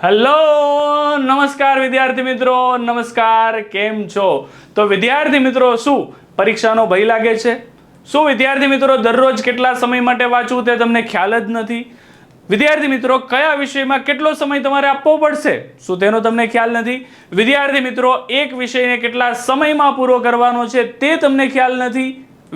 Hello નમસ્કાર વિદ્યાર્થી મિત્રો, નમસ્કાર. કેમ છો? તો વિદ્યાર્થી મિત્રો, શું પરીક્ષાનો ભય લાગે છે? શું વિદ્યાર્થી મિત્રો દરરોજ કેટલા સમય માટે વાંચવું તે તમને ખ્યાલ જ નથી? વિદ્યાર્થી મિત્રો, કયા વિષયમાં કેટલો સમય તમારે આપવો પડશે શું તેનો તમને ખ્યાલ નથી? વિદ્યાર્થી મિત્રો, એક વિષયને કેટલા સમયમાં પૂરો કરવાનો છે તે તમને ખ્યાલ નથી?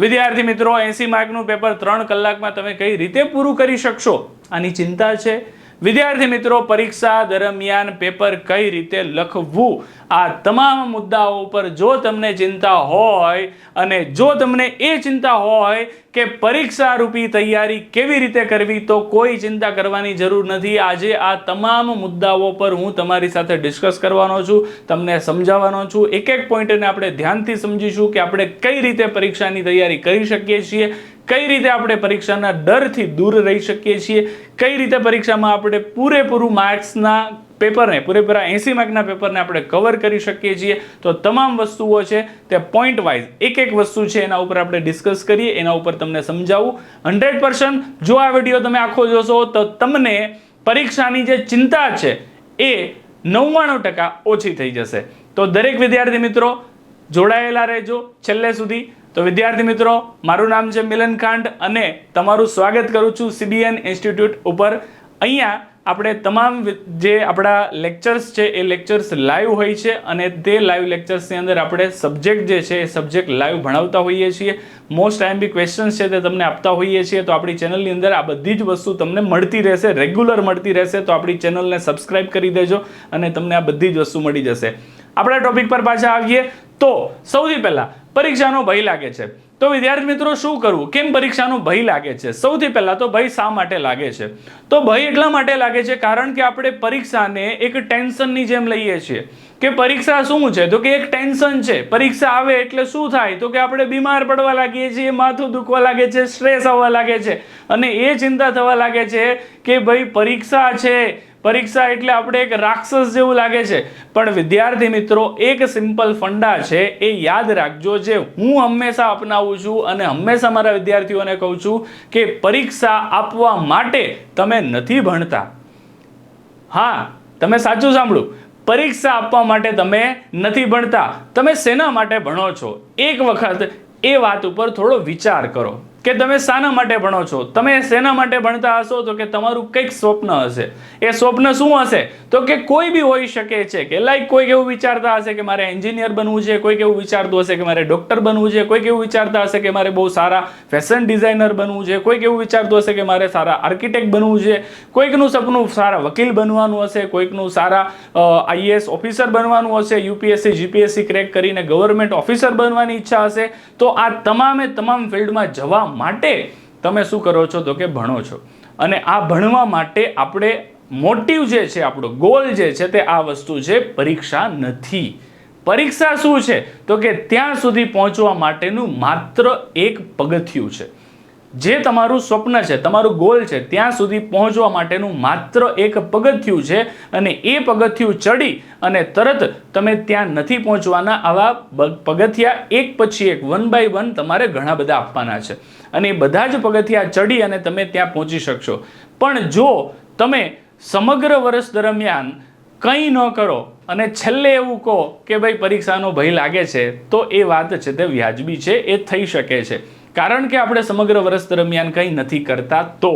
વિદ્યાર્થી મિત્રો, 80 માર્કનું પેપર 3 કલાકમાં તમે કઈ રીતે પૂરું કરી શકશો આની ચિંતા છે? વિદ્યાર્થી મિત્રો, પરીક્ષા દરમિયાન પેપર કઈ રીતે લખવું, આ તમામ મુદ્દાઓ પર જો તમને ચિંતા હોય અને જો તમને એ ચિંતા હોય કે પરીક્ષા રૂપી તૈયારી કેવી રીતે કરવી, તો કોઈ ચિંતા કરવાની જરૂર નથી. આજે આ તમામ મુદ્દાઓ પર હું તમારી સાથે ડિસ્કસ કરવાનો છું, તમને સમજાવવાનો છું. એક એક પોઈન્ટને આપણે ધ્યાનથી સમજીશું કે આપણે કઈ રીતે પરીક્ષાની તૈયારી કરી શકીએ છીએ, કઈ રીતે આપણે પરીક્ષાના ડરથી દૂર રહી શકીએ છીએ, કઈ રીતે પરીક્ષામાં આપણે પૂરેપૂરું માર્ક્સના પેપરને, પૂરેપૂરા 80 માર્કના પેપરને આપણે કવર કરી શકીએ છીએ. તો તમામ વસ્તુઓ છે તે પોઈન્ટ વાઇઝ એક એક વસ્તુ છે એના ઉપર આપણે ડિસ્કસ કરીએ, એના ઉપર તમને સમજાવું. 100% જો આ વિડીયો તમે આખો જોશો તો તમને પરીક્ષાની જે ચિંતા છે એ 99% ઓછી થઈ જશે. તો દરેક વિદ્યાર્થી મિત્રો જોડાયેલા રહેજો છેલ્લે સુધી. તો વિદ્યાર્થી મિત્રો, મારું નામ છે મિલન કાંડ અને તમારું સ્વાગત કરું છું CBN ઇન્સ્ટિટ્યૂટ ઉપર. અહીંયા આપણે તમામ જે આપણા લેક્ચર્સ છે એ લેક્ચર્સ લાઈવ હોય છે અને તે લાઈવ લેક્ચર્સની અંદર આપણે સબ્જેક્ટ જે છે એ સબ્જેક્ટ લાઈવ ભણાવતા હોઈએ છીએ. મોસ્ટ IMP ક્વેશ્ચન્સ છે તે તમને આપતા હોઈએ છીએ. તો આપણી ચેનલની અંદર આ બધી જ વસ્તુ તમને મળતી રહેશે, રેગ્યુલર મળતી રહેશે. તો આપણી ચેનલને સબસ્ક્રાઇબ કરી દેજો અને તમને આ બધી જ વસ્તુ મળી જશે. આપણા ટોપિક પર પાછા આવીએ તો સૌથી પહેલા પરીક્ષાનો ભય લાગે છે. તો વિદ્યાર્થી મિત્રો, શું કરવું? કેમ પરીક્ષાનો ભય લાગે છે? સૌથી પહેલા તો ભય શા માટે લાગે છે? તો ભય એટલા માટે લાગે છે કારણ કે આપણે પરીક્ષાને એક ટેન્શનની જેમ લઈએ છીએ કે પરીક્ષા શું છે, તો કે એક ટેન્શન છે. પરીક્ષા આવે એટલે શું થાય, તો કે આપણે બીમાર પડવા લાગીએ છીએ, માથું દુખવા લાગે છે, સ્ટ્રેસ આવવા લાગે છે અને એ ચિંતા થવા લાગે છે કે ભાઈ પરીક્ષા છે, પરીક્ષા એટલે આપણે એક રાક્ષસ જેવું લાગે છે. પણ વિદ્યાર્થી મિત્રો, એક સિમ્પલ ફંડા છે, એ યાદ રાખજો, જે હું હંમેશા અપનાવું છું અને હંમેશા મારા વિદ્યાર્થીઓને કહું છું કે પરીક્ષા આપવા માટે તમે નથી ભણતા. હા, તમે સાચું સાંભળ્યું, પરીક્ષા આપવા માટે તમે નથી ભણતા. તમે શેના માટે ભણો છો? એક વખત એ વાત ઉપર થોડો વિચાર કરો કે તમે શાના માટે ભણો છો. તમે શેના માટે ભણતા હશો તો કે તમારું કંઈક સ્વપ્ન હશે. એ સ્વપ્ન શું હશે? તો કે કોઈ બી હોઈ શકે છે કે લાઈક કોઈક એવું વિચારતા હશે કે મારે એન્જિનિયર બનવું છે, કોઈક એવું વિચારતું હશે કે મારે ડોક્ટર બનવું છે, કોઈક એવું વિચારતા હશે કે મારે બહુ સારા ફેશન ડિઝાઇનર બનવું છે, કોઈક એવું વિચારતું હશે કે મારે સારા આર્કિટેક્ટ બનવું છે, કોઈકનું સપનું સારા વકીલ બનવાનું હશે, કોઈકનું સારા IAS ઓફિસર બનવાનું હશે, UPSC GPSC ક્રેક કરીને ગવર્મેન્ટ ઓફિસર બનવાની ઈચ્છા હશે. તો આ તમામે તમામ ફિલ્ડમાં જવા માટે તમે શું કરો છો તો કે ભણો છો. અને આ ભણવા માટે આપણે મોટિવ જે છે, આપણો ગોલ જે છે તે આ વસ્તુ છે, પરીક્ષા નથી. પરીક્ષા શું છે તો કે ત્યાં સુધી પહોંચવા માટેનું માત્ર એક પગથિયું છે. જે તમારું સ્વપ્ન છે, તમારું ગોલ છે, ત્યાં સુધી પહોંચવા માટેનું માત્ર એક પગથિયું છે અને એ પગથિયું ચડી અને તરત તમે ત્યાં નથી પહોંચવાના. આવા પગથિયા એક પછી એક, 1 by 1 તમારે ઘણા બધા આપવાના છે અને એ બધા જ પગથિયા ચડી અને તમે ત્યાં પહોંચી શકશો. પણ જો તમે સમગ્ર વર્ષ દરમિયાન કંઈ ન કરો અને છેલ્લે એવું કહો કે ભાઈ પરીક્ષાનો ભય લાગે છે, તો એ વાત છે તે વ્યાજબી છે, એ થઈ શકે છે કારણ કે આપણે સમગ્ર વર્ષ દરમિયાન કંઈ નથી કરતા. તો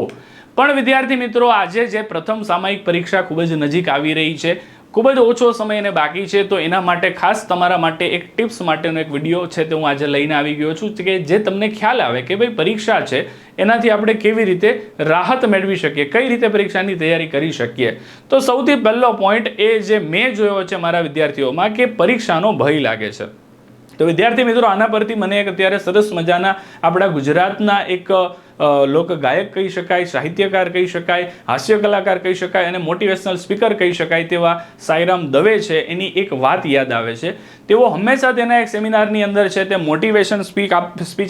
પણ વિદ્યાર્થી મિત્રો, આજે જે પ્રથમ સામયિક પરીક્ષા ખૂબ જ નજીક આવી રહી છે, ખૂબ જ ઓછો સમય એને બાકી છે, તો એના માટે ખાસ તમારા માટે એક ટિપ્સ માટેનો એક વિડીયો છે તે હું આજે લઈને આવી ગયો છું કે જે તમને ખ્યાલ આવે કે ભાઈ પરીક્ષા છે એનાથી આપણે કેવી રીતે રાહત મેળવી શકીએ, કઈ રીતે પરીક્ષાની તૈયારી કરી શકીએ. તો સૌથી પહેલો પોઈન્ટ એ જે મેં જોયો છે મારા વિદ્યાર્થીઓમાં કે પરીક્ષાનો ભય લાગે છે. તો વિદ્યાર્થી મિત્રો, આના પરથી મને એક અત્યારે સરસ મજાના આપણા ગુજરાતના એક લોક ગાયક કહી શકાય, સાહિત્યકાર કહી શકાય, હાસ્ય કલાકાર કહી શકાય અને મોટિવેશનલ સ્પીકર કહી શકાય તેવા સાઈરામ દવે છે, એની એક વાત યાદ આવે છે. તેઓ હંમેશા તેના એક સેમિનારની અંદર છે તે મોટિવેશન સ્પીચ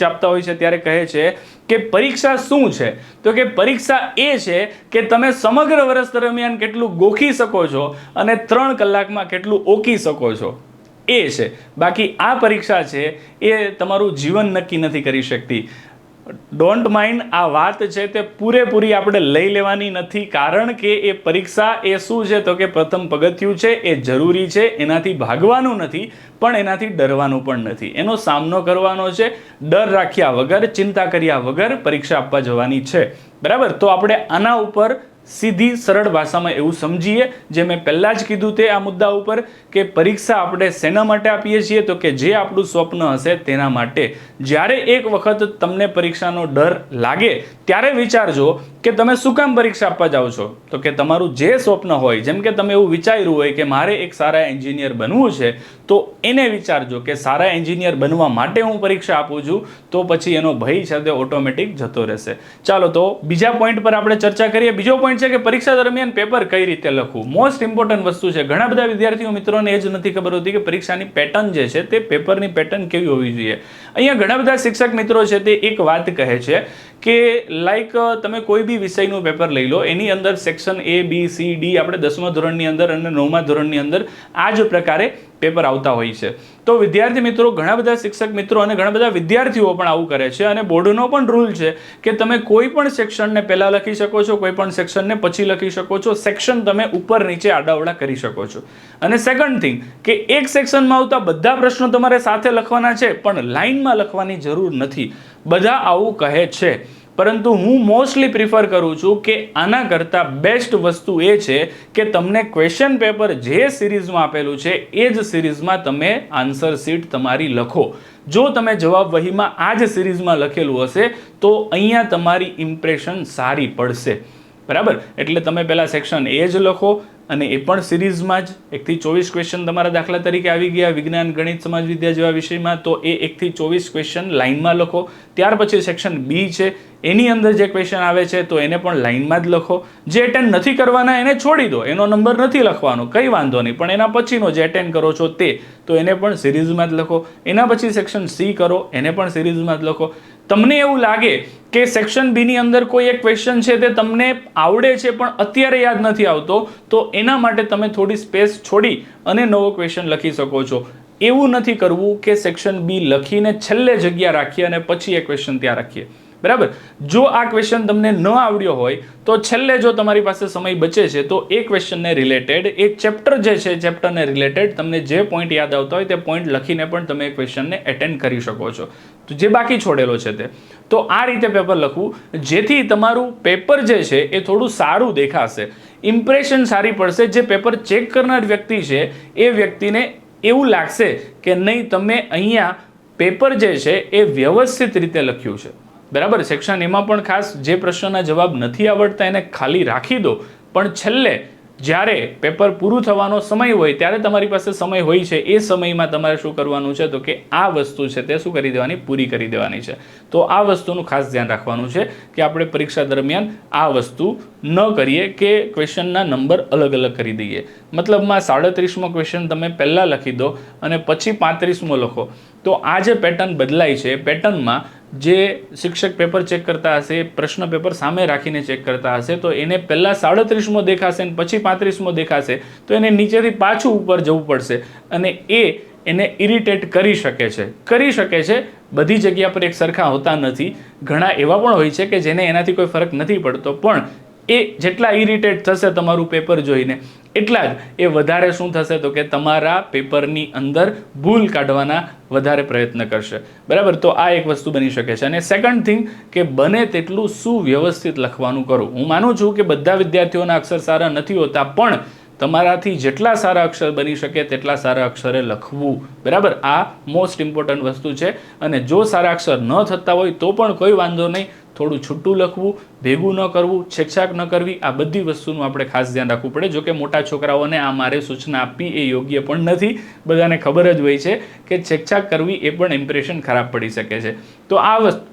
આપતા હોય છે ત્યારે કહે છે કે પરીક્ષા શું છે, તો કે પરીક્ષા એ છે કે તમે સમગ્ર વર્ષ દરમિયાન કેટલું ગોખી શકો છો અને 3 કલાકમાં કેટલું ઓકી શકો છો, એ છે. બાકી આ પરીક્ષા છે એ તમારું જીવન નક્કી નથી કરી શકતી. ડોન્ટ માઇન્ડ, આ વાત છે તે પૂરેપૂરી આપણે લઈ લેવાની નથી, કારણ કે એ પરીક્ષા એ શું છે તો કે પ્રથમ પગથિયું છે, એ જરૂરી છે, એનાથી ભાગવાનું નથી પણ એનાથી ડરવાનું પણ નથી, એનો સામનો કરવાનો છે, ડર રાખ્યા વગર, ચિંતા કર્યા વગર પરીક્ષા આપવા જવાની છે, બરાબર. તો આપણે આના ઉપર સીધી સરળ ભાષામાં એવું સમજીએ, જે મેં પહેલાં જ કીધું તે આ મુદ્દા ઉપર, કે પરીક્ષા આપણે શેના માટે આપીએ છીએ તો કે જે આપણું સ્વપ્ન હશે તેના માટે. જ્યારે એક વખત તમને પરીક્ષાનો ડર લાગે ત્યારે વિચારજો કે તમે શું કામ પરીક્ષા આપવા જાઓ છો, તો કે તમારું જે સ્વપ્ન હોય, જેમ કે તમે એવું વિચાર્યું હોય કે મારે એક સારા એન્જિનિયર બનવું છે, તો એને વિચારજો કે સારા એન્જિનિયર બનવા માટે હું પરીક્ષા આપું છું, તો પછી એનો ભય છે તે ઓટોમેટિક જતો રહેશે. ચાલો તો બીજા પોઈન્ટ પર આપણે ચર્ચા કરીએ. બીજો પોઈન્ટ છે કે પરીક્ષા દરમિયાન પેપર કઈ રીતે લખવું. મોસ્ટ ઇમ્પોર્ટન્ટ વસ્તુ છે. ઘણા બધા વિદ્યાર્થીઓ મિત્રોને એ જ નથી ખબર હોતી કે પરીક્ષાની પેટર્ન જે છે તે પેપરની પેટર્ન કેવી હોવી જોઈએ. અહીંયા ઘણા બધા શિક્ષક મિત્રો છે તે એક વાત કહે છે કે લાઈક તમે કોઈ બી વિષયનું પેપર લઈ લો, એની અંદર section A, B, C, D આપણે 10મા ધોરણની અંદર અને 9મા ધોરણની અંદર આ જ પ્રકારે પેપર આવતા હોય છે. તો વિદ્યાર્થી મિત્રો, ઘણા બધા શિક્ષક મિત્રો અને ઘણા બધા વિદ્યાર્થીઓ પણ આવું કરે છે, અને બોર્ડનો પણ રૂલ છે કે તમે કોઈ પણ સેક્શનને પહેલા લખી શકો છો, કોઈ પણ સેક્શનને પછી લખી શકો છો, સેક્શન તમે ઉપર નીચે આડાઅવળા કરી શકો છો. અને સેકન્ડ થિંગ કે એક સેક્શનમાં આવતા બધા પ્રશ્નો તમારે સાથે લખવાના છે, પણ લાઇનમાં લખવાની જરૂર નથી. બધા આવું કહે છે, પરંતુ હું મોસ્ટલી પ્રિફર કરું છું કે આના કરતાં બેસ્ટ વસ્તુ એ છે કે તમને ક્વેશ્ચન પેપર જે સિરીઝમાં આપેલું છે એ જ સિરીઝમાં તમે આન્સર શીટ તમારી લખો. જો તમે જવાબ વહીમાં આ જ સિરીઝમાં લખેલું હશે તો અહીંયા તમારી ઇમ્પ્રેશન સારી પડશે, બરાબર. એટલે તમે પહેલાં સેક્શન એ જ લખો, અને એ પણ સિરીઝમાં જ 1 થી 24 ક્વેશ્ચન તમારા દાખલા તરીકે આવી ગયા વિજ્ઞાન, ગણિત, સમાજ વિદ્યા જેવા વિષયમાં, તો એ 1 થી 24 ક્વેશ્ચન લાઇનમાં લખો. ત્યાર પછી સેક્શન B છે, એની અંદર જે ક્વેશ્ચન આવે છે તો એને પણ લાઇનમાં જ લખો. જે એટેન્ડ નથી કરવાના એને છોડી દો, એનો નંબર નથી લખવાનો, કંઈ વાંધો નહીં, પણ એના પછીનો જે એટેન્ડ કરો છો તે, તો એને પણ સિરીઝમાં જ લખો. એના પછી સેક્શન C કરો, એને પણ સિરીઝમાં જ લખો. તમને એવું લાગે કે સેક્શન B ની અંદર કોઈ એક ક્વેશ્ચન છે તે તમને આવડે છે પણ અત્યારે યાદ નથી આવતો, તો એના માટે તમે થોડી સ્પેસ છોડી અને નવો ક્વેશ્ચન લખી શકો છો. એવું નથી કરવું કે સેક્શન B લખીને છેલ્લે જગ્યા રાખીએ અને પછી એ ક્વેશ્ચન ત્યાં રાખીએ, બરાબર. જો આ ક્વેશ્ચન તમને ન આવડ્યો હોય તો છેલ્લે જો તમારી પાસે સમય બચે છે તો એ ક્વેશ્ચનને રિલેટેડ, એ ચેપ્ટર જે છે ચેપ્ટરને રિલેટેડ તમને જે પોઈન્ટ યાદ આવતા હોય તે પોઈન્ટ લખીને પણ તમે એ ક્વેશ્ચનને એટેન્ડ કરી શકો છો, તો જે બાકી છોડેલો છે તે. તો આ રીતે પેપર લખવું, જેથી તમારું પેપર જે છે એ થોડું સારું દેખાશે, ઇમ્પ્રેશન સારી પડશે. જે પેપર ચેક કરનાર વ્યક્તિ છે એ વ્યક્તિને એવું લાગશે કે નહીં, તમે અહીંયા પેપર જે છે એ વ્યવસ્થિત રીતે લખ્યું છે, બરાબર. સેક્શન એમાં પણ ખાસ જે પ્રશ્નના જવાબ નથી આવડતા એને ખાલી રાખી દો, પણ છેલ્લે જ્યારે પેપર પૂરું થવાનો સમય હોય ત્યારે તમારી પાસે સમય હોય છે, એ સમયમાં તમારે શું કરવાનું છે તો કે આ વસ્તુ છે તે શું કરી દેવાની, પૂરી કરી દેવાની છે. તો આ વસ્તુનું ખાસ ધ્યાન રાખવાનું છે કે આપણે પરીક્ષા દરમિયાન આ વસ્તુ ન કરીએ કે ક્વેશ્ચનના નંબર અલગ અલગ કરી દઈએ. મતલબમાં 37મો ક્વેશ્ચન તમે પહેલાં લખી દો અને પછી 35મો લખો, તો આ જે પેટર્ન બદલાય છે, પેટર્નમાં જે શિક્ષક પેપર ચેક કરતા હશે, પ્રશ્ન પેપર સામે રાખીને ચેક કરતા હશે, તો એને પહેલાં 37મો દેખાશે અને પછી 35મો દેખાશે, તો એને નીચેથી પાછું ઉપર જવું પડશે, અને એને ઇરિટેટ કરી શકે છે. બધી જગ્યા પર એક સરખા હોતા નથી, ઘણા એવા પણ હોય છે કે જેને એનાથી કોઈ ફરક નથી પડતો, પણ એ જેટલા ઇરિટેટ થશે તમારું પેપર જોઈને, એટલા જ એ વધારે શું થશે તો કે તમારા પેપરની અંદર ભૂલ કાઢવાના વધારે પ્રયત્ન કરશે, બરાબર. તો આ એક વસ્તુ બની શકે છે. અને સેકન્ડ થિંગ કે બને તેટલું સુવ્યવસ્થિત લખવાનું કરો. હું માનું છું કે બધા વિદ્યાર્થીઓના અક્ષર સારા નથી હોતા, પણ તમારાથી જેટલા સારા અક્ષર બની શકે તેટલા સારા અક્ષરે લખવું, બરાબર. આ મોસ્ટ ઇમ્પોર્ટન્ટ વસ્તુ છે. અને જો સારા અક્ષર ન થતા હોય તો પણ કોઈ વાંધો નહીં, થોડું છૂટું લખવું, ભેગું ન કરવું, છેકછાક ન કરવી, આ બધી વસ્તુનું આપણે ખાસ ધ્યાન રાખવું પડે. જો કે મોટા છોકરાઓને આ મારે સૂચના આપવી એ યોગ્ય પણ નથી, બધાને ખબર જ હોય છે કે છેકછાક કરવી એ પણ ઇમ્પ્રેશન ખરાબ પડી શકે છે. તો આ વસ્તુ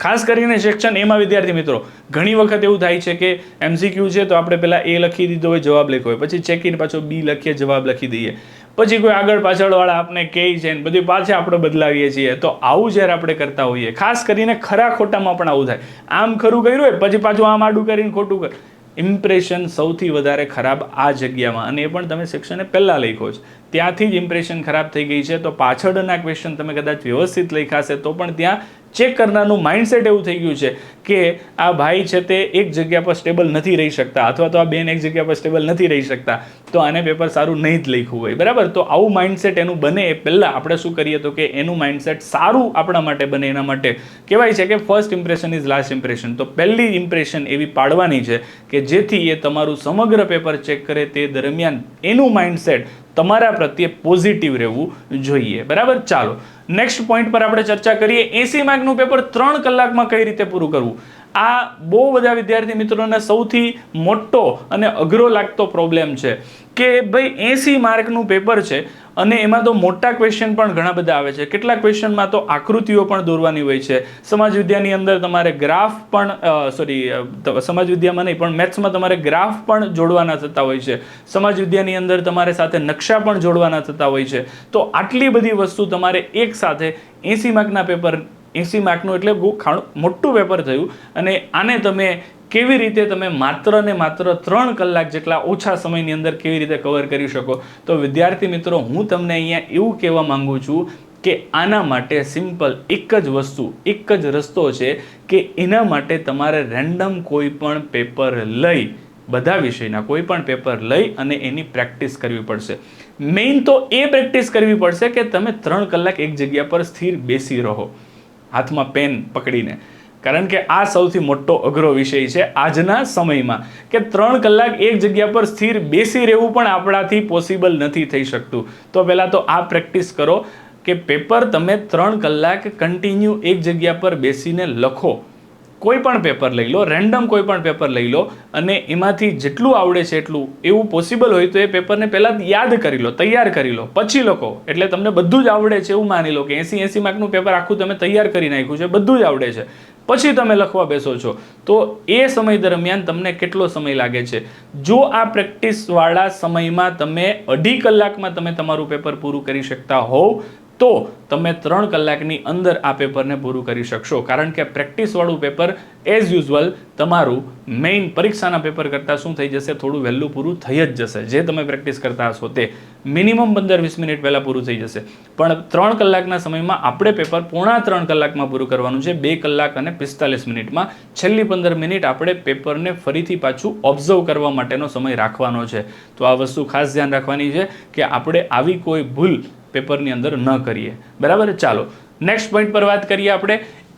ખાસ કરીને સેક્શન એમાં વિદ્યાર્થી મિત્રો ઘણી વખત એવું થાય છે કે MCQ છે તો આપણે પહેલાં એ લખી દીધો હોય, જવાબ લખ્યો હોય, પછી ચેકિન પાછો B લખીએ, જવાબ લખી દઈએ, પછી કોઈ આગળ પાછળવાળા આપણે કહે છે ને બધી પાછા આપણે બદલાવીએ છીએ. તો આવું જ્યારે આપણે કરતા હોઈએ, ખાસ કરીને ખરા ખોટામાં પણ આવું થાય, આમ ખરું કર્યું હોય પછી પાછું આમ આડું કરીને ખોટું ઇમ્પ્રેશન સૌથી વધારે ખરાબ આ જગ્યામાં, અને એ પણ તમે સેક્શને પહેલાં લખ્યો છે ત્યાંથી જ ઇમ્પ્રેશન ખરાબ થઈ ગઈ છે, તો પાછળના ક્વેશ્ચન તમે કદાચ વ્યવસ્થિત લખ્યા હશે તો પણ ત્યાં ચેક કરનારનું માઇન્ડસેટ એવું થઈ ગયું છે કે આ ભાઈ છે તે એક જગ્યા પર સ્ટેબલ નથી રહી શકતા, અથવા તો આ બેન એક જગ્યા પર સ્ટેબલ નથી રહી શકતા, તો આને પેપર સારું નહીં જ લખ્યું હોય, બરાબર. તો આવું માઇન્ડસેટ એનું બને એ પહેલાં આપણે શું કરીએ તો કે એનું માઇન્ડસેટ સારું આપણા માટે બને એના માટે કહેવાય છે કે first impression is last impression. તો પહેલી ઇમ્પ્રેશન એવી પાડવાની છે કે જેથી એ તમારું સમગ્ર પેપર ચેક કરે તે દરમિયાન એનું માઇન્ડસેટ તમારા પ્રત્યે પોઝિટિવ રહેવું જોઈએ, બરાબર. ચાલો નેક્સ્ટ પોઈન્ટ પર આપણે ચર્ચા કરીએ. 80 માર્કનું પેપર 3 કલાકમાં કઈ રીતે પૂરું કરવું. આ બહુ બધા વિદ્યાર્થી મિત્રોને સૌથી મોટો અને અઘરો લાગતો પ્રોબ્લેમ છે કે ભાઈ 80 માર્કનું પેપર છે અને એમાં તો મોટા ક્વેશ્ચન પણ ઘણા બધા આવે છે. કેટલાક ક્વેશ્ચનમાં તો આકૃતિઓ પણ દોરવાની હોય છે. સમાજ વિદ્યાની અંદર તમારે ગ્રાફ પણ સમાજ વિદ્યામાં નહીં પણ મેથ્સમાં તમારે ગ્રાફ પણ જોડવાના થતા હોય છે. સમાજ વિદ્યાની અંદર તમારે સાથે નકશા પણ જોડવાના થતા હોય છે. તો આટલી બધી વસ્તુ તમારે એક સાથે 80 માર્કના પેપર 80 માર્કનું એટલે બહુ મોટું પેપર થયું અને આને તમે કેવી રીતે તમે માત્ર ને માત્ર 3 કલાક જેટલા ઓછા સમયની અંદર કેવી રીતે કવર કરી શકો. તો વિદ્યાર્થી મિત્રો હું તમને અહીંયા એવું કહેવા માંગુ છું કે આના માટે સિમ્પલ એક જ વસ્તુ એક જ રસ્તો છે કે એના માટે તમારે રેન્ડમ કોઈ પણ પેપર લઈ બધા વિષયના કોઈ પણ પેપર લઈ અને એની પ્રેક્ટિસ કરવી પડશે. મેઇન તો એ પ્રેક્ટિસ કરવી પડશે કે તમે 3 કલાક એક જગ્યા પર સ્થિર બેસી રહો હાથમાં પેન પકડીને, કારણ કે આ સૌથી મોટો અઘરો વિષય છે આજના સમયમાં કે 3 કલાક એક જગ્યા પર સ્થિર બેસી રહેવું પણ આપણાથી પોસિબલ નથી થઈ શકતું. તો પહેલાં તો આ પ્રેક્ટિસ કરો કે પેપર તમે 3 કલાક કન્ટિન્યુ એક જગ્યા પર બેસીને લખો. કોઈ પણ પેપર લઈ લો, રેન્ડમ કોઈ પણ પેપર લઈ લો અને એમાંથી જેટલું આવડે છે એટલું, એવું પોસિબલ હોય તો એ પેપરને પહેલાં યાદ કરી લો, તૈયાર કરી લો, પછી લખો. એટલે તમને બધું જ આવડે છે એવું માની લો કે 80 માર્કનું પેપર આખું તમે તૈયાર કરી નાખ્યું છે, બધું જ આવડે છે, પછી તમે લખવા બેસો છો તો એ સમય દરમિયાન તમને કેટલો સમય લાગે છે. જો આ પ્રેક્ટિસવાળા સમયમાં તમે 2.5 કલાકમાં તમે તમારું પેપર પૂરું કરી શકતા હોવ તો તમે 3 કલાકની અંદર આ પેપરને પૂરું કરી શકશો. કારણ કે પ્રેક્ટિસવાળું પેપર એઝ યુઝ્યુઅલ તમારું મેઇન પરીક્ષાના પેપર કરતાં શું થઈ જશે, થોડું વહેલું પૂરું થઈ જ જશે. જે તમે પ્રેક્ટિસ કરતા હશો તે મિનિમમ 15-20 મિનિટ પહેલાં પૂરું થઈ જશે. પણ 3 કલાકના સમયમાં આપણે પેપર 3.5 કલાકમાં પૂરું કરવાનું છે, 2 કલાક અને 45 મિનિટમાં. છેલ્લી 15 મિનિટ આપણે પેપરને ફરીથી પાછું ઓબ્ઝર્વ કરવા માટેનો સમય રાખવાનો છે. તો આ વસ્તુ ખાસ ધ્યાન રાખવાની છે કે આપણે આવી કોઈ ભૂલ પેપરની અંદર ન કરીએ, બરાબર. ચાલો નેક્સ્ટ પોઈન્ટ પર વાત કરીએ આપણે.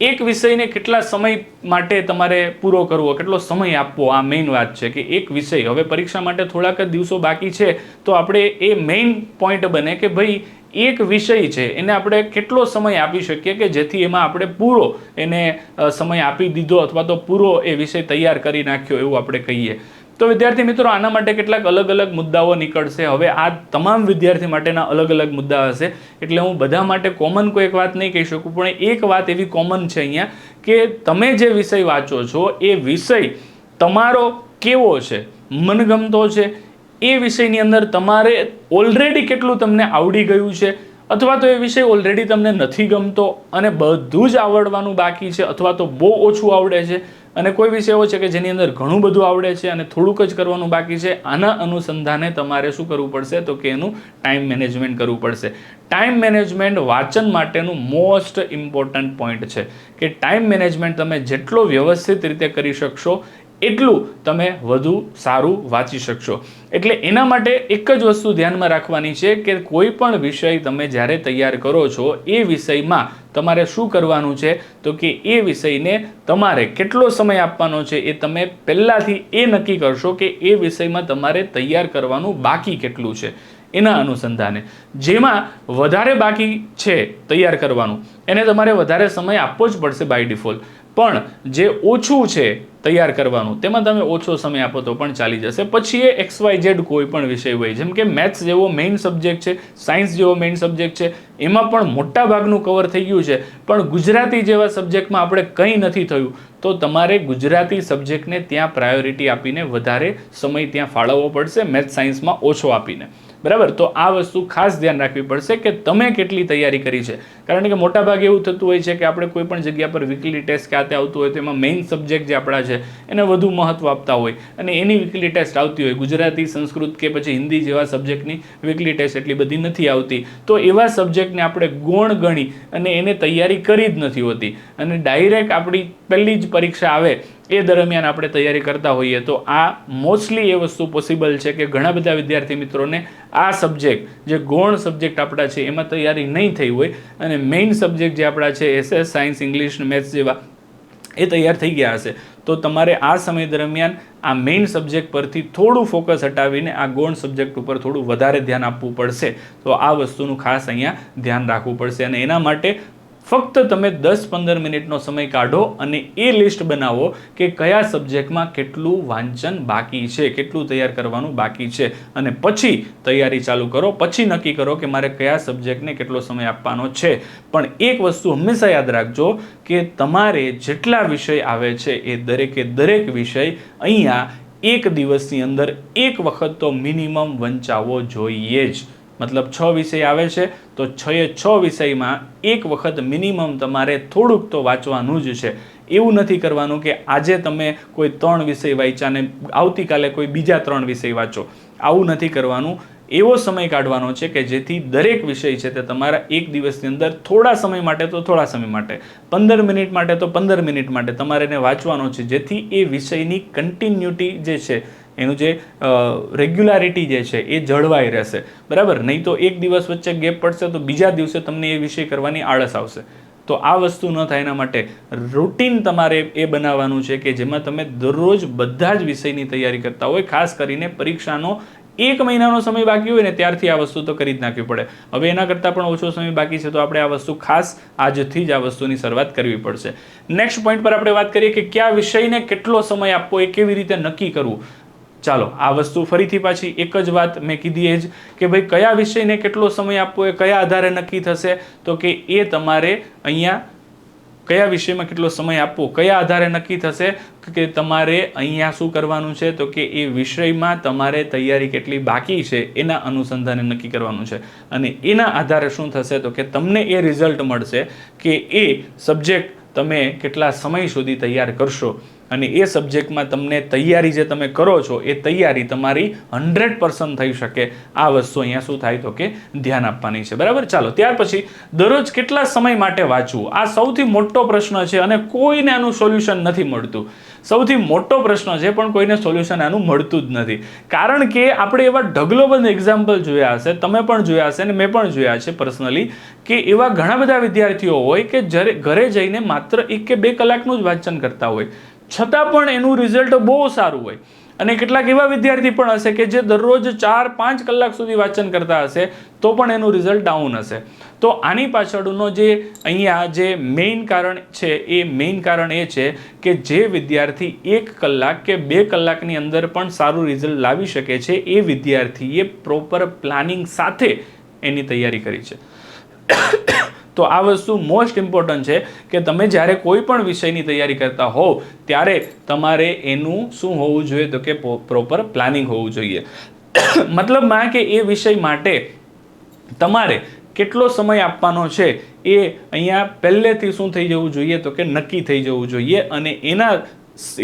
એક વિષયને કેટલા સમય માટે તમારે પૂરો કરવો, કેટલો સમય આપવો, આ મેઇન વાત છે કે એક વિષય હવે પરીક્ષા માટે થોડાક જ દિવસો બાકી છે તો આપણે એ મેઇન પોઈન્ટ બને કે ભાઈ એક વિષય છે એને આપણે કેટલો સમય આપી શકીએ કે જેથી એમાં આપણે પૂરો એને સમય આપી દીધો અથવા તો પૂરો એ વિષય તૈયાર કરી નાખ્યો એવું આપણે કહીએ. તો વિદ્યાર્થી મિત્રો આના માટે કેટલાક અલગ અલગ મુદ્દાઓ નીકળશે. હવે આ તમામ વિદ્યાર્થી માટેના અલગ અલગ મુદ્દા હશે એટલે હું બધા માટે કોમન કોઈ એક વાત નહીં કહી શકું, પણ એક વાત એવી કોમન છે અહીંયા કે તમે જે વિષય વાંચો છો એ વિષય તમારો કેવો છે, મનગમતો છે, એ વિષયની અંદર તમારે ઓલરેડી કેટલું તમને આવડી ગયું છે, અથવા તો એ વિષય ઓલરેડી તમને નથી ગમતો અને બધું જ આવડવાનું બાકી છે, અથવા તો બહુ ઓછું આવડે છે અને કોઈ વિષય એવો છે કે જેની અંદર ઘણું બધું આવડે છે અને થોડુંક જ કરવાનું બાકી છે. આના અનુસંધાને તમારે શું કરવું પડશે તો કે એનું ટાઈમ મેનેજમેન્ટ કરવું પડશે. ટાઈમ મેનેજમેન્ટ વાંચન માટેનું મોસ્ટ ઇમ્પોર્ટન્ટ પોઈન્ટ છે કે ટાઈમ મેનેજમેન્ટ તમે જેટલો વ્યવસ્થિત રીતે કરી શકશો એટલું તમે વધુ સારું વાંચી શકશો. એટલે એના માટે એક જ વસ્તુ ધ્યાનમાં રાખવાની છે કે કોઈ પણ વિષય તમે જ્યારે તૈયાર કરો છો એ વિષયમાં તમારે શું કરવાનું છે તો કે એ વિષયને તમારે કેટલો સમય આપવાનો છે એ તમે પહેલાંથી એ નક્કી કરશો કે એ વિષયમાં તમારે તૈયાર કરવાનું બાકી કેટલું છે. એના અનુસંધાને જેમાં વધારે બાકી છે તૈયાર કરવાનું એને તમારે વધારે સમય આપવો જ પડશે બાય ડિફોલ્ટ, પણ જે ઓછું છે તૈયાર કરવાનું તેમાં તમે ઓછો સમય આપો તો પણ ચાલી જશે. પછી એ XYZ કોઈ પણ વિષય હોય, જેમ કે મેથ્સ જેવો મેઇન સબ્જેક્ટ છે, સાયન્સ જેવો મેઇન સબ્જેક્ટ છે, એમાં પણ મોટા ભાગનું કવર થઈ ગયું છે, પણ ગુજરાતી જેવા સબ્જેક્ટમાં આપણે કંઈ નથી થયું તો તમારે ગુજરાતી સબ્જેક્ટને ત્યાં પ્રાયોરિટી આપીને વધારે સમય ત્યાં ફાળવવો પડશે, મેથ્સ સાયન્સમાં ઓછો આપીને, બરાબર. તો આ વસ્તુ ખાસ ધ્યાન રાખવી પડશે કે તમે કેટલી તૈયારી કરી છે. કારણ કે મોટા ભાગે એવું થતું હોય છે કે આપણે કોઈ પણ જગ્યા પર વીકલી ટેસ્ટ કે આવતું હોય તો એમાં મેઇન સબ્જેક્ટ જે આપણા છે છે એને વધુ મહત્ત્વ આપતા હોય અને એની વીકલી ટેસ્ટ આવતી હોય. ગુજરાતી, સંસ્કૃત કે પછી હિન્દી જેવા સબ્જેક્ટની વીકલી ટેસ્ટ એટલી બધી નથી આવતી. તો એવા સબ્જેક્ટને આપણે ગૌણ ગણી અને એને તૈયારી કરી જ નથી હોતી અને ડાયરેક્ટ આપણી પહેલી જ પરીક્ષા આવે એ દરમિયાન આપણે તૈયારી કરતા હોઈએ તો આ મોસ્ટલી એ વસ્તુ પોસિબલ છે કે ઘણા બધા વિદ્યાર્થી મિત્રોને આ સબ્જેક્ટ જે ગૌણ સબ્જેક્ટ આપણા છે એમાં તૈયારી નહીં થઈ હોય અને મેઇન સબ્જેક્ટ જે આપણા છે SS, સાયન્સ, ઇંગ્લિશ, મેથ્સ જેવા એ તૈયાર થઈ ગયા હશે. તો તમારે આ સમય દરમિયાન આ મેઇન સબ્જેક્ટ પરથી થોડું ફોકસ હટાવીને આ ગૌણ સબ્જેક્ટ ઉપર થોડું વધારે ધ્યાન આપવું પડશે. તો આ વસ્તુનું ખાસ અહીંયા ધ્યાન રાખવું પડશે અને એના માટે ફક્ત તમે 10-15 મિનિટનો સમય કાઢો અને એ લિસ્ટ બનાવો કે કયા સબ્જેક્ટમાં કેટલું વાંચન બાકી છે, કેટલું તૈયાર કરવાનું બાકી છે અને પછી તૈયારી ચાલુ કરો. પછી નક્કી કરો કે મારે કયા સબ્જેક્ટને કેટલો સમય આપવાનો છે. પણ એક વસ્તુ હંમેશા યાદ રાખજો કે તમારે જેટલા વિષય આવે છે એ દરેકે દરેક વિષય અહીંયા એક દિવસની અંદર એક વખત તો મિનિમમ વંચાવવો જોઈએ જ. મતલબ 6 વિષય આવે છે તો 6 વિષયમાં એક વખત મિનિમમ તમારે થોડુંક તો વાંચવાનું જ છે. એવું નથી કરવાનું કે આજે તમે કોઈ 3 વિષય વાંચ્યા ને આવતીકાલે કોઈ બીજા 3 વિષય વાંચો. આવું નથી કરવાનું. એવો સમય કાઢવાનો છે કે જેથી દરેક વિષય છે તે તમારા એક દિવસની અંદર થોડા સમય માટે તો થોડા સમય માટે, 15 મિનિટ માટે તો 15 મિનિટ માટે તમારે એને વાંચવાનો છે, જેથી એ વિષયની કન્ટિન્યુટી જે છે એનું જે રેગ્યુલારિટી જે છે એ જળવાઈ રહેશે. બરાબર? નહીં તો એક દિવસ વચ્ચે ગેપ પડશે તો બીજા દિવસે તમને એ વિષય કરવાની આળસ આવશે. તો આ વસ્તુ ન થાય એના માટે રૂટીન તમારે એ બનાવવાનું છે કે જેમાં તમે દરરોજ બધા જ વિષયની તૈયારી કરતા હોય. ખાસ કરીને પરીક્ષાનો 1 મહિનાનો સમય બાકી હોય ને ત્યારથી આ વસ્તુ તો કરી જ નાખવી પડે. હવે એના કરતાં પણ ઓછો સમય બાકી છે તો આપણે આ વસ્તુ ખાસ આજથી જ આ વસ્તુની શરૂઆત કરવી પડશે. નેક્સ્ટ પોઈન્ટ પર આપણે વાત કરીએ કે કયા વિષયને કેટલો સમય આપવો એ કેવી રીતે નક્કી કરવું. ચાલો આ વસ્તુ ફરીથી પાછી એક જ વાત મેં કીધી એ જ કે ભાઈ કયા વિષયને કેટલો સમય આપવો એ કયા આધારે નક્કી થશે. તો કે એ તમારે અહીંયા કયા વિષયમાં કેટલો સમય આપવો કયા આધારે નક્કી થશે કે તમારે અહીંયા શું કરવાનું છે. તો કે એ વિષયમાં તમારે તૈયારી કેટલી બાકી છે એના અનુસંધાને નક્કી કરવાનું છે અને એના આધારે શું થશે તો કે તમને એ રિઝલ્ટ મળશે કે એ સબ્જેક્ટ તમે કેટલા સમય સુધી તૈયાર કરશો અને એ સબ્જેક્ટમાં તમને તૈયારી જે તમે કરો છો એ તૈયારી તમારી 100% થઈ શકે. આ વસ્તુ અહીંયા શું થાય તો કે ધ્યાન આપવાની છે. બરાબર? ચાલો ત્યાર પછી દરરોજ કેટલા સમય માટે વાંચવું આ સૌથી મોટો પ્રશ્ન છે અને કોઈને આનું સોલ્યુશન નથી મળતું. સૌથી મોટો પ્રશ્ન છે પણ કોઈને સોલ્યુશન આનું મળતું જ નથી. કારણ કે આપણે એવા ઢગલોબંધ એક્ઝામ્પલ જોયા હશે, તમે પણ જોયા હશે અને મેં પણ જોયા છે પર્સનલી કે એવા ઘણા બધા વિદ્યાર્થીઓ હોય કે જ્યારે ઘરે જઈને માત્ર 1 કે 2 કલાકનું જ વાંચન કરતા હોય છતાં પણ એનું રિઝલ્ટ બહુ સારું હોય. અને કેટલાક એવા વિદ્યાર્થી પણ હશે કે જે દરરોજ 4-5 કલાક સુધી વાંચન કરતા હશે તો પણ એનું રિઝલ્ટ ડાઉન હશે. તો આની પાછળનો જે અહીંયા જે મેઇન કારણ છે એ મેઇન કારણ એ છે કે જે વિદ્યાર્થી 1 કલાક કે 2 કલાકની અંદર પણ સારું રિઝલ્ટ લાવી શકે છે એ વિદ્યાર્થીએ પ્રોપર પ્લાનિંગ સાથે એની તૈયારી કરી છે. તો આ વસ્તુ મોસ્ટ ઇમ્પોર્ટન્ટ છે કે તમે જ્યારે કોઈ પણ વિષયની તૈયારી કરતા હોવ ત્યારે તમારે એનું શું હોવું જોઈએ તો કે પ્રોપર પ્લાનિંગ હોવું જોઈએ. મતલબમાં કે એ વિષય માટે તમારે કેટલો સમય આપવાનો છે એ અહીંયા પહેલેથી શું થઈ જવું જોઈએ તો કે નક્કી થઈ જવું જોઈએ અને એના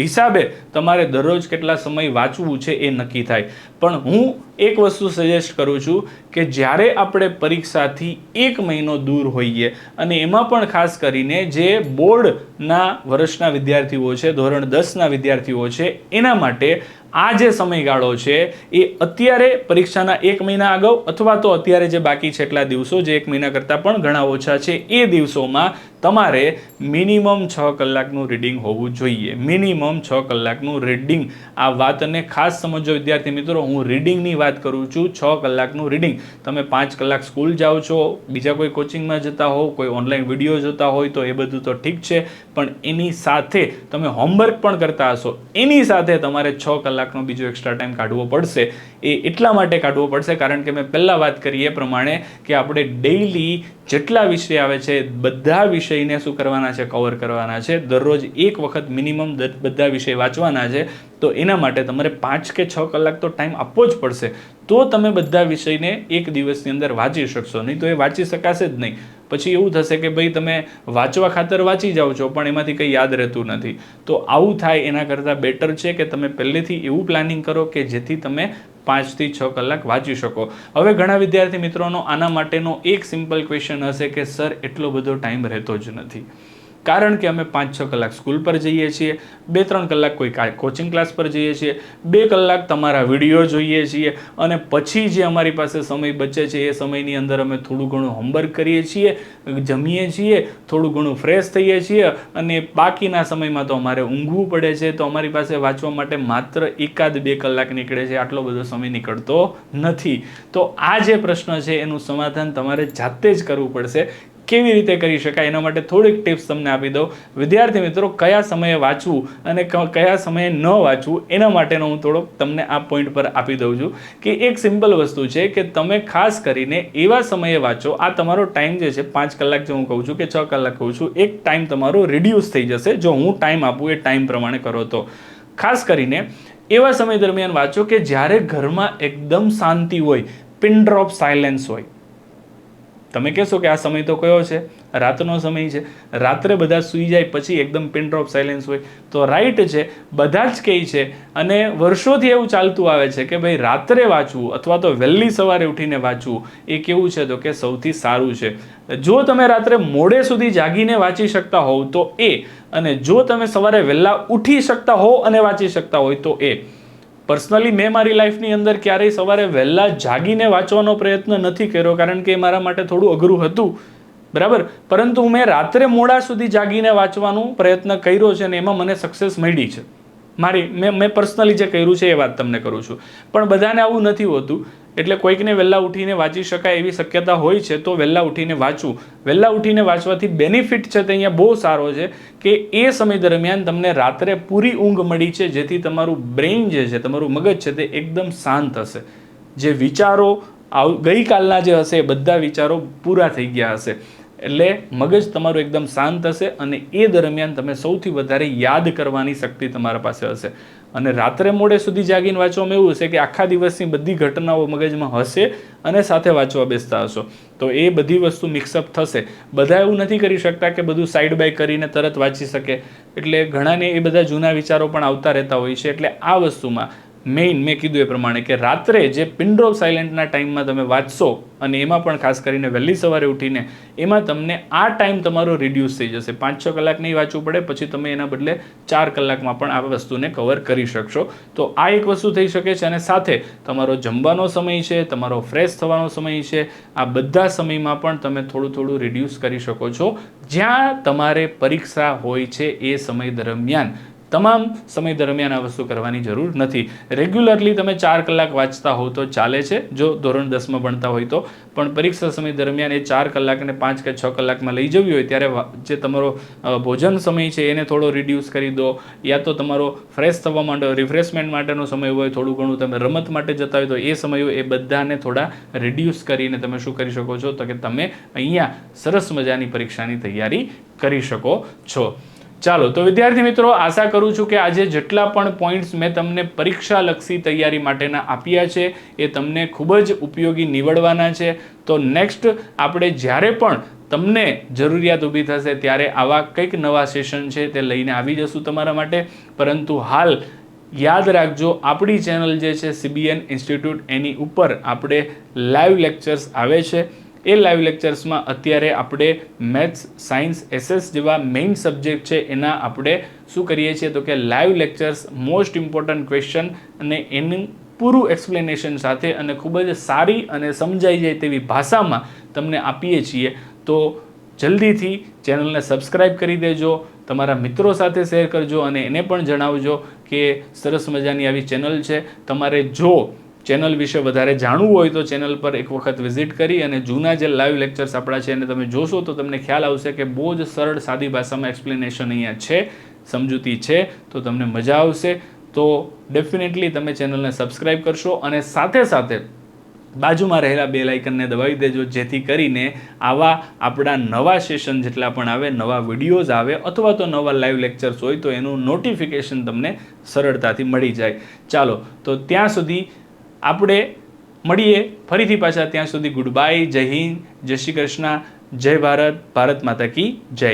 હિસાબે તમારે દરરોજ કેટલા સમય વાંચવું છે એ નક્કી થાય. પણ હું એક વસ્તુ સજેસ્ટ કરું છું કે જ્યારે આપણે પરીક્ષાથી 1 મહિનો દૂર હોઈએ અને એમાં પણ ખાસ કરીને જે બોર્ડના વર્ષના વિદ્યાર્થીઓ છે, ધોરણ 10ના વિદ્યાર્થીઓ છે એના માટે આ જે સમયગાળો છે એ અત્યારે પરીક્ષાના 1 મહિના અગાઉ અથવા તો અત્યારે જે બાકી છે એટલા દિવસો જે 1 મહિના કરતાં પણ ઘણા ઓછા છે એ દિવસોમાં તમારે મિનિમમ 6 કલાકનું રીડિંગ હોવું જોઈએ. મિનિમમ 6 કલાકનું રીડિંગ. આ વાતને ખાસ સમજો વિદ્યાર્થી મિત્રો. હું રીડિંગની વાત કરું છું. 6 કલાકનું રીડિંગ. તમે 5 કલાક સ્કૂલ જાઓ છો, બીજા કોઈ કોચિંગમાં જતા હોવ, કોઈ ઓનલાઈન વિડીયો જોતા હોય તો એ બધું તો ઠીક છે, પણ એની સાથે તમે હોમવર્ક પણ કરતા હશો, એની સાથે તમારે 6 કલાકનો બીજો એક્સ્ટ્રા ટાઈમ કાઢવો પડશે. એ એટલા માટે કાઢવો પડશે કારણ કે મેં પહેલાં વાત કરી એ પ્રમાણે કે આપણે ડેઇલી જેટલા વિષય આવે છે બધા વિષયને શું કરવાના છે, કવર કરવાના છે. દરરોજ એક વખત મિનિમમ બધા વિષય વાંચવાના છે. તો એના માટે તમારે 5 કે 6 કલાક તો ટાઈમ આપવો જ પડશે. તો તમે બધા વિષયને એક દિવસની અંદર વાંચી શકશો, નહીં તો એ વાંચી શકાશે જ નહીં. પછી એવું થશે કે ભાઈ તમે વાંચવા ખાતર વાંચી જાઓ છો પણ એમાંથી કંઈ યાદ રહેતું નથી. તો આવું થાય એના કરતાં બેટર છે કે તમે પહેલેથી એવું પ્લાનિંગ કરો કે જેથી તમે 5 થી 6 કલાક વાંચી શકો. હવે ઘણા વિદ્યાર્થી મિત્રોનો આના માટેનો એક સિમ્પલ ક્વેશ્ચન હશે કે સર એટલો બધો ટાઈમ રહેતો જ નથી, કારણ કે અમે 5-6 કલાક સ્કૂલ પર જઈએ છીએ, 2-3 કલાક કોઈ કોચિંગ ક્લાસ પર જઈએ છીએ, 2 કલાક તમારા વિડીયો જોઈએ છીએ અને પછી જે અમારી પાસે સમય બચે છે એ સમયની અંદર અમે થોડું ઘણું હોમવર્ક કરીએ છીએ, જમીએ છીએ, થોડું ઘણું ફ્રેશ થઈએ છીએ અને બાકીના સમયમાં તો અમારે ઊંઘવું પડે છે. તો અમારી પાસે વાંચવા માટે માત્ર 1-2 કલાક નીકળે છે, આટલો બધો સમય નીકળતો નથી. તો આ જે પ્રશ્ન છે એનું સમાધાન તમારે જાતે જ કરવું પડશે. કેવી રીતે કરી શકાય એના માટે થોડીક ટિપ્સ તમને આપી દઉં. વિદ્યાર્થી મિત્રો, કયા સમયે વાંચવું અને કયા સમયે ન વાંચવું એના માટેનો હું થોડોક તમને આ પોઈન્ટ પર આપી દઉં છું કે એક સિમ્પલ વસ્તુ છે કે તમે ખાસ કરીને એવા સમયે વાંચો. આ તમારો ટાઈમ જે છે 5 કલાક જે હું કહું છું કે 6 કલાક કહું છું, એક ટાઈમ તમારો રિડ્યુસ થઈ જશે જો હું ટાઈમ આપું એ ટાઈમ પ્રમાણે કરો તો. ખાસ કરીને એવા સમય દરમિયાન વાંચો કે જ્યારે ઘરમાં એકદમ શાંતિ હોય, પિન ડ્રોપ સાયલેન્સ હોય. તમે કહેશો કે આ સમય તો કયો છે? રાતનો સમય છે. રાત્રે બધા સૂઈ જાય પછી એકદમ પિન ડ્રોપ સાયલેન્સ હોય. તો રાઈટ છે, બધા જ કહે છે અને વર્ષોથી એવું ચાલતું આવે છે કે ભાઈ રાત્રે વાંચવું અથવા તો વહેલી સવારે ઉઠીને વાંચવું એ કેવું છે તો કે સૌથી સારું છે. જો તમે રાત્રે મોડે સુધી જાગીને વાંચી શકતા હોવ તો એ, અને જો તમે સવારે વહેલા ઉઠી શકતા હો અને વાંચી શકતા હોય તો એ. પર્સનલી મેં મારી લાઈફની અંદર ક્યારેય સવારે વહેલા જાગીને વાંચવાનો પ્રયત્ન નથી કર્યો, કારણ કે મારા માટે થોડું અઘરું હતું, બરાબર. પરંતુ મેં રાત્રે મોડા સુધી જાગીને વાંચવાનો પ્રયત્ન કર્યો છે અને એમાં મને સક્સેસ મળી છે. મેં પર્સનલી જે કર્યું છે એ વાત તમને કરું છું. પણ બધાને આવું નથી હોતું, એટલે કોઈકને વહેલા ઉઠીને વાંચી શકાય એવી શક્યતા હોય છે તો વહેલા ઉઠીને વાંચવું. વહેલા ઉઠીને વાંચવાથી બેનિફિટ છે તે અહીંયા બહુ સારો છે કે એ સમય દરમિયાન તમને રાત્રે પૂરી ઊંઘ મળી છે, જેથી તમારું બ્રેઇન જે છે, તમારું મગજ છે તે એકદમ શાંત હશે. જે વિચારો ગઈકાલના જે હશે એ બધા વિચારો પૂરા થઈ ગયા હશે. એટલે મગજ તમારું એકદમ શાંત હશે અને એ દરમિયાન તમે સૌથી વધારે યાદ કરવાની શક્તિ તમારા પાસે હશે. અને રાત્રે મોડે સુધી જાગીને વાંચવામાં એવું હશે કે આખા દિવસની બધી ઘટનાઓ મગજમાં હશે અને સાથે વાંચવા બેસતા હશો, તો એ બધી વસ્તુ મિક્સઅપ થશે. બધા એવું નથી કરી શકતા કે બધું સાઈડ બાય કરીને તરત વાંચી શકે, એટલે ઘણાને એ બધા જૂના વિચારો પણ આવતા રહેતા હોય છે. એટલે આ વસ્તુમાં મેઇન મેં કીધું એ પ્રમાણે કે રાત્રે જે પિન ડ્રોપ સાયલેન્ટના ટાઈમમાં તમે વાંચશો અને એમાં પણ ખાસ કરીને વહેલી સવારે ઉઠીને, એમાં તમને આ ટાઈમ તમારો રિડ્યુસ થઈ જશે. 5-6 કલાક નહીં વાંચવું પડે, પછી તમે એના બદલે 4 કલાકમાં પણ આ વસ્તુને કવર કરી શકશો. તો આ એક વસ્તુ થઈ શકે છે. અને સાથે તમારો જમવાનો સમય છે, તમારો ફ્રેશ થવાનો સમય છે, આ બધા સમયમાં પણ તમે થોડું રિડ્યુસ કરી શકો છો. જ્યાં તમારે પરીક્ષા હોય છે એ સમય દરમિયાન, તમામ સમય દરમિયાન આ વસ્તુ કરવાની જરૂર નથી. રેગ્યુલરલી તમે 4 કલાક વાંચતા હો તો ચાલે છે જો ધોરણ 10માં ભણતા હોય તો, પણ પરીક્ષા સમય દરમિયાન એ 4 કલાકને 5 કે 6 કલાકમાં લઈ જવી હોય ત્યારે જે તમારો ભોજન સમય છે એને થોડો રિડ્યુસ કરી દો, યા તો તમારો ફ્રેશ થવા માટે રિફ્રેશમેન્ટ માટેનો સમય હોય, થોડું ઘણું તમે રમત માટે જતા હોય તો એ સમયો એ બધાને થોડા રિડ્યુસ કરીને તમે શું કરી શકો છો તો કે તમે અહીંયા સરસ મજાની પરીક્ષાની તૈયારી કરી શકો છો. ચાલો, તો વિદ્યાર્થી મિત્રો, આશા કરું છું કે આજે જેટલા પણ પોઈન્ટ્સ મેં તમને પરીક્ષાલક્ષી તૈયારી માટેના આપ્યા છે એ તમને ખૂબ જ ઉપયોગી નીવડવાના છે. તો નેક્સ્ટ આપણે જ્યારે પણ તમને જરૂરિયાત ઊભી થશે ત્યારે આવા કંઈક નવા સેશન છે તે લઈને આવી જશું તમારા માટે. પરંતુ હાલ યાદ રાખજો, આપણી ચેનલ જે છે CBN ઇન્સ્ટિટ્યૂટ, એની ઉપર આપણે લાઈવ લેક્ચર્સ આવે છે. એ લાઈવ લેક્ચર્સમાં અત્યારે આપણે મેથ્સ, સાયન્સ, SS જેવા મેઇન સબ્જેક્ટ છે એના આપણે શું કરીએ છીએ તો કે live lectures, most important question અને એનું પૂરું એક્સપ્લેનેશન સાથે અને ખૂબ જ સારી અને સમજાઈ જાય તેવી ભાષામાં તમને આપીએ છીએ. તો જલ્દીથી ચેનલને સબસ્ક્રાઈબ કરી દેજો, તમારા મિત્રો સાથે શેર કરજો અને એને પણ જણાવજો કે સરસ મજાની આવી ચેનલ છે. તમારે જો ચેનલ વિશે વધારે જાણવું હોય તો ચેનલ પર એક વખત વિઝિટ કરી અને જૂના જે લાઈવ લેક્ચર્સ આપણા છે એને તમે જોશો તો તમને ખ્યાલ આવશે કે બહુ જ સરળ સાદી ભાષામાં એક્સપ્લેનેશન અહીંયા છે, સમજૂતી છે, તો તમને મજા આવશે. તો ડેફિનેટલી તમે ચેનલને સબસ્ક્રાઈબ કરશો અને સાથે સાથે બાજુમાં રહેલા બેલ આઇકનને દબાવી દેજો, જેથી કરીને આવા આપણા નવા સેશન જેટલા પણ આવે, નવા વિડીયોઝ આવે અથવા તો નવા લાઈવ લેક્ચર્સ હોય તો એનું નોટિફિકેશન તમને સરળતાથી મળી જાય. ચાલો, તો ત્યાં સુધી આપણે મળીએ ફરીથી પાછા. ત્યાં સુધી ગુડ બાય, જય હિન્દ, જય શ્રી કૃષ્ણ, જય ભારત, ભારત માતા કી જય.